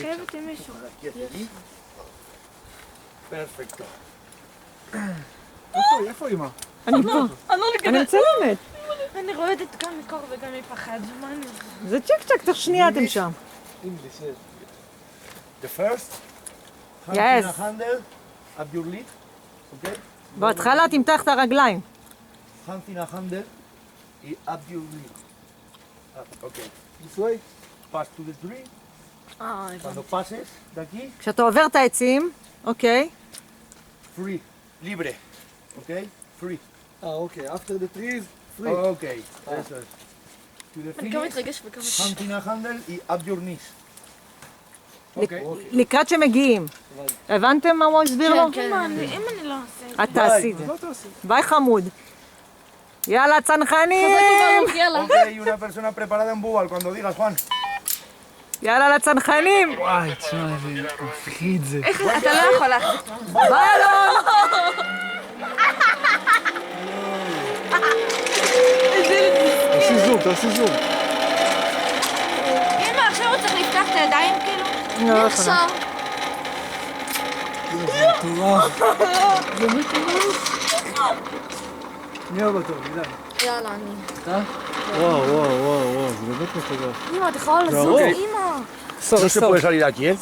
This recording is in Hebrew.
חייבת עם מישהו. פרפקטו. איפה אמא? אני פה. אני מצלמת. אני רועדת גם מקור וגם מפחד. מה אני... זה צ'יק צ'ק, תוך שנייה אתם שם. English, yes. The first. Yes. Hand in a handle. Up your lid. Okay. בהתחלה תמתח את הרגליים. Hand in a handle. Up your lid. Up. Okay. This way? Pass to the tree. Cuando pases de aquí, כשאתה עובר את העצים, אוקיי. free. Libre. Okay. Free. Okay. After the trees, free. Okay. Eso es. To the אני גם finish. מתרגש וגם... Hand in a handle. Up your knees. Okay. לקראת שמגיעים. הבנתם מה הוא הסביר לו? אם אני לא עושה את זה. את תעשי את זה. ביי חמוד. יאללה צנחנים! יאללה. Ok, una persona preparada en Bubal cuando digas, Juan. יאללה לצנחנים! וואי, תשמע, זה מפחיד זה. איך אתה לא יכול להחזיק. ביי אלון! תעשי זום, תעשי זום. אמא, עכשיו הוא צריך לפתח את הידיים כאילו? לא יכולה. זה מטורף. זה מטורף. מי הבא טוב, אילן? יאללה, אני. אתה? וואו, וואו, וואו, וואו, זה באמת מטורף. אמא, אתה יכול זה לזוז, ארוך. אמא. No se puede salir aquí, ¿eh?